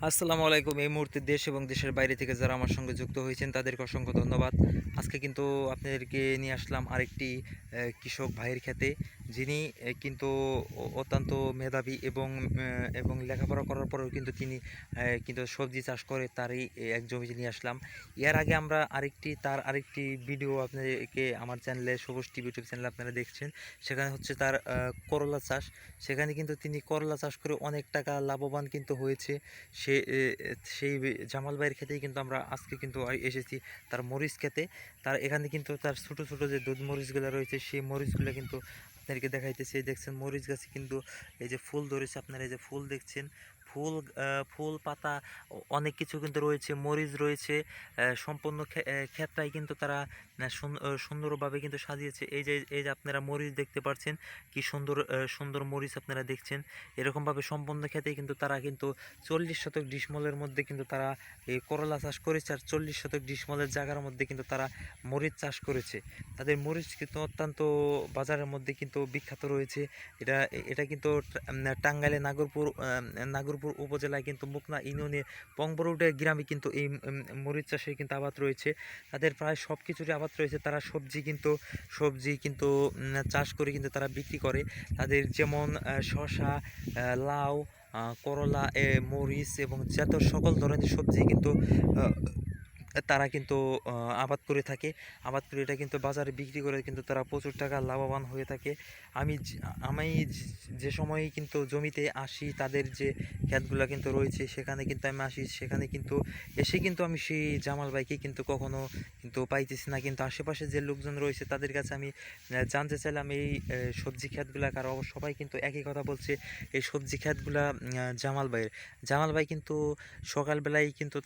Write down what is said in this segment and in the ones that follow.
আসসালামু আলাইকুম। এই মুহূর্তে দেশ এবং দেশের বাইরে থেকে যারা আমার সঙ্গে যুক্ত হয়েছেন তাদেরকে অসংখ্য ধন্যবাদ। আজকে কিন্তু আপনাদেরকে নিয়ে আসলাম আরেকটি কৃষক ভাইয়ের খেতে, যিনি কিন্তু অত্যন্ত মেধাবী এবং লেখাপড়া করার পরেও কিন্তু তিনি কিন্তু সবজি চাষ করে তারই এক জমিতে নিয়ে আসলাম। এর আগে আমরা তার আরেকটি ভিডিও আপনাদেরকে আমার চ্যানেলে সবুজ টিভি ইউটিউব চ্যানেলে আপনারা দেখছেন। সেখানে হচ্ছে তার করলা চাষ। সেখানে কিন্তু তিনি করলা চাষ করে অনেক টাকা লাভবান কিন্তু হয়েছে। সে সেই জামাল ভাইয়ের খেতেই কিন্তু আমরা আজকে কিন্তু এসেছি তার মরিচ খেতে। তার এখানে কিন্তু তার ছোট ছোট যে দুধ মরিচগুলো রয়েছে সেই মরিচগুলো কিন্তু আপনাদেরকে দেখাইতেছে। এই দেখছেন মরিচ গাছে কিন্তু এই যে ফুল ধরেছে, আপনারা এই যে ফুল দেখছেন, ফুল ফুল পাতা অনেক কিছু কিন্তু রয়েছে, মরিচ রয়েছে। সম্পূর্ণ ক্ষেতটাই কিন্তু তারা সুন্দরভাবে কিন্তু সাজিয়েছে। এই যে আপনারা মরিচ দেখতে পাচ্ছেন, কি সুন্দর সুন্দর মরিচ আপনারা দেখছেন। এরকমভাবে সম্পূর্ণ ক্ষেতেই কিন্তু তারা কিন্তু 40 শতক ডিসমলের মধ্যে কিন্তু তারা এই করলা চাষ করেছে, আর 40 শতক ডিসমলের জায়গার মধ্যে কিন্তু তারা মরিচ চাষ করেছে। তাদের মরিচ কিন্তু অত্যন্ত বাজারের মধ্যে কিন্তু বিখ্যাত রয়েছে। এটা এটা কিন্তু টাঙ্গাইলে নাগরপুর উপজেলায় কিন্তু মুকনা ইউনিয়নে পংবরৌডে গ্রামে কিন্তু এই মরিচ চাষের কিন্তু আবাদ রয়েছে। তাদের প্রায় সব কিছুরই আবাদ রয়েছে। তারা সবজি কিন্তু চাষ করে কিন্তু তারা বিক্রি করে। তাদের যেমন শসা, লাউ, করলা, মরিচ এবং যত সকল ধরনের সবজি কিন্তু আহ, তারা কিন্তু আবাদ করে থাকে। আবাদ করে এটা কিন্তু বাজারে বিক্রি করে কিন্তু তারা প্রচুর টাকা লাভবান হয়ে থাকে। আমি যে- আমি যে সময়ে কিন্তু জমিতে আসি, তাদের যে ক্ষেতগুলো কিন্তু রয়েছে সেখানে কিন্তু আমি আসি, সেখানে কিন্তু এসে কিন্তু আমি সেই জামাল ভাইকে কিন্তু কখনো কিন্তু পাইতেছি না। কিন্তু আশেপাশে যে লোকজন রয়েছে তাদের কাছে আমি জানতে চাইলাম এই সবজি ক্ষেতগুলা কার। সবাই কিন্তু একই কথা বলছে, এই সবজি ক্ষেতগুলা জামাল ভাই কিন্তু সকালবেলায় কিন্তু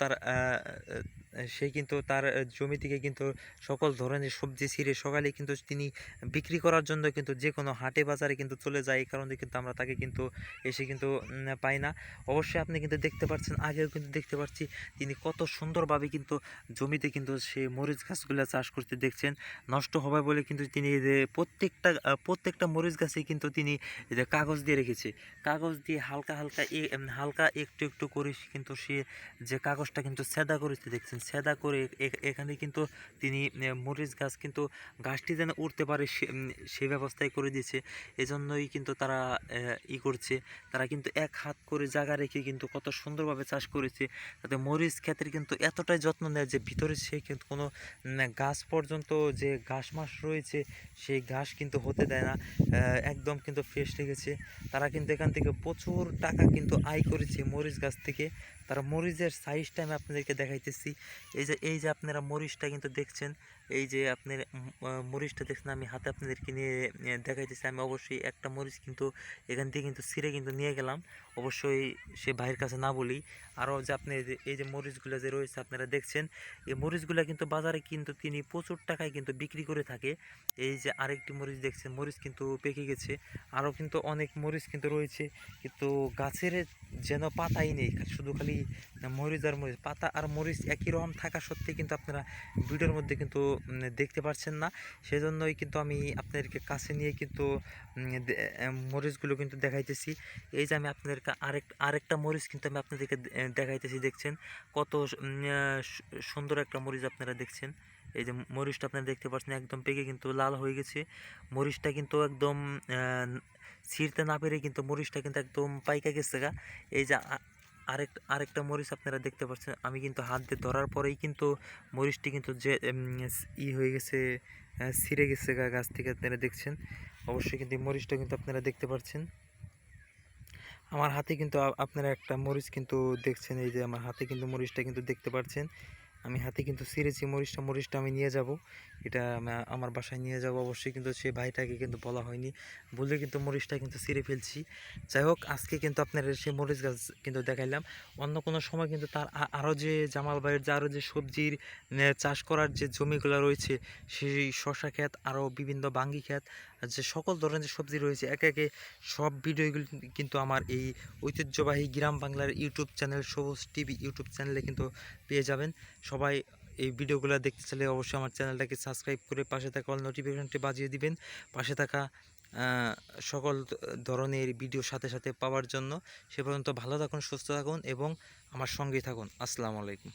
সে কিন্তু তার জমি থেকে কিন্তু সকল ধরনের সবজি ছিঁড়ে সকালে কিন্তু তিনি বিক্রি করার জন্য কিন্তু যে কোনো হাটে বাজারে কিন্তু চলে যায়। এই কারণে কিন্তু আমরা তাকে কিন্তু এসে কিন্তু পাই না। অবশ্যই আপনি কিন্তু দেখতে পাচ্ছেন, আগেও কিন্তু দেখতে পাচ্ছি তিনি কত সুন্দরভাবে কিন্তু জমিতে কিন্তু সে মরিচ গাছগুলো চাষ করতে দেখছেন। নষ্ট হবে বলে কিন্তু তিনি এই যে প্রত্যেকটা মরিচ গাছে কিন্তু তিনি এই যে কাগজ দিয়ে রেখেছে। কাগজ দিয়ে হালকা একটু একটু করে কিন্তু সে যে কাগজটা কিন্তু ছেদা করেছে দেখছেন, ছেদা করে এখানে কিন্তু তিনি মরিচ গাছ কিন্তু গাছটি যেন উঠতে পারে সে ব্যবস্থাই করে দিয়েছে। এজন্যই কিন্তু তারা করছে। তারা কিন্তু এক হাত করে জায়গা রেখে কিন্তু কত সুন্দরভাবে চাষ করেছে। তাতে মরিচ ক্ষেতের কিন্তু এতটাই যত্ন নেয় যে ভিতরে সে কিন্তু কোনো গাছ পর্যন্ত যে ঘাস মাস রয়েছে সেই ঘাস কিন্তু হতে দেয় না। একদম কিন্তু ফ্রেশ রেখেছে। তারা কিন্তু এখান থেকে প্রচুর টাকা কিন্তু আয় করেছে মরিচ গাছ থেকে। তারা মরিচের সাইজটা আমি আপনাদেরকে দেখাইতেছি। এই যে আপনারা মরিচটা কিন্তু দেখছেন, এই যে আপনার মরিচটা দেখছেন, আমি হাতে আপনাদেরকে নিয়ে দেখাইতেছি। আমি অবশ্যই একটা মরিচ কিন্তু এখান থেকে কিন্তু ছিঁড়ে কিন্তু নিয়ে গেলাম, অবশ্যই সে ভাইয়ের কাছে না বলি। আরও যে আপনি এই যে মরিচগুলো যে রয়েছে আপনারা দেখছেন, এই মরিচগুলো কিন্তু বাজারে কিন্তু তিনি প্রচুর টাকায় কিন্তু বিক্রি করে থাকে। এই যে আরেকটি মরিচ দেখছেন, মরিচ কিন্তু পেকে গেছে। আরও কিন্তু অনেক মরিচ কিন্তু রয়েছে, কিন্তু গাছের যেন পাতাই নেই, শুধু খালি মরিচ আর মরিচ, পাতা আর মরিচ একই রকম থাকা সত্ত্বেও কিন্তু আপনারা ভিডিওর মধ্যে কিন্তু দেখতে পাচ্ছেন না। সেজন্যই কিন্তু আমি আপনাদেরকে কাছে নিয়ে কিন্তু মরিচগুলো কিন্তু দেখাইতেছি। এই যে আমি আপনাদেরকে আরেকটা মরিচ কিন্তু আমি আপনাদেরকে দেখাইতেছি, দেখছেন কত সুন্দর একটা মরিচ আপনারা দেখছেন। এই যে মরিচটা আপনারা দেখতে পাচ্ছেন একদম পেকে কিন্তু লাল হয়ে গেছে। মরিচটা কিন্তু একদম ছিঁড়তে না পেরে কিন্তু মরিচটা কিন্তু একদম পাইকা গেছে গা। এই যে আরেকটা মরিচ আপনারা দেখতে পাচ্ছেন, আমি কিন্তু হাত দিয়ে ধরার পরেই কিন্তু মরিচটি কিন্তু যে হয়ে গেছে, ছিঁড়ে গেছে গাছ থেকে, আপনারা দেখছেন। অবশ্যই কিন্তু এই মরিচটা কিন্তু আপনারা দেখতে পাচ্ছেন। আমার হাতে কিন্তু আপনারা একটা মরিচ কিন্তু দেখছেন, এই যে আমার হাতে কিন্তু মরিচটা কিন্তু দেখতে পাচ্ছেন। আমি হাতে কিন্তু ছিঁড়েছি মরিচটা আমি নিয়ে যাব, এটা আমার বাসায় নিয়ে যাব। অবশ্যই কিন্তু সেই ভাইটাকে কিন্তু বলা হয়নি, বলে কিন্তু মরিচটা কিন্তু ছিঁড়ে ফেলছি। যাই হোক, আজকে কিন্তু আপনার সেই মরিচ গাছ কিন্তু দেখাইলাম। অন্য কোনো সময় কিন্তু তার আরও যে জামাল ভাইয়ের যে আরও যে সবজির চাষ করার যে জমিগুলো রয়েছে, সেই শশা ক্ষেত, আরও বিভিন্ন বাঙ্গি ক্ষেত, যে সকল ধরনের সবজি রয়েছে, একে একে সব ভিডিওগুলি কিন্তু আমার এই ঐতিহ্যবাহী গ্রাম বাংলার ইউটিউব চ্যানেল সবুজ টিভি ইউটিউব চ্যানেলে কিন্তু পেয়ে যাবেন। সবাই এই ভিডিওগুলো দেখতে চাইলে অবশ্যই আমার চ্যানেলটাকে সাবস্ক্রাইব করে পাশে থাকা অল নোটিফিকেশনটি বাজিয়ে দিবেন। পাশে থাকা সকল ধরনের ভিডিও সাথে সাথে পাওয়ার জন্য। সে পর্যন্ত ভালো থাকুন, সুস্থ থাকুন এবং আমার সঙ্গেই থাকুন। আসসালামু আলাইকুম।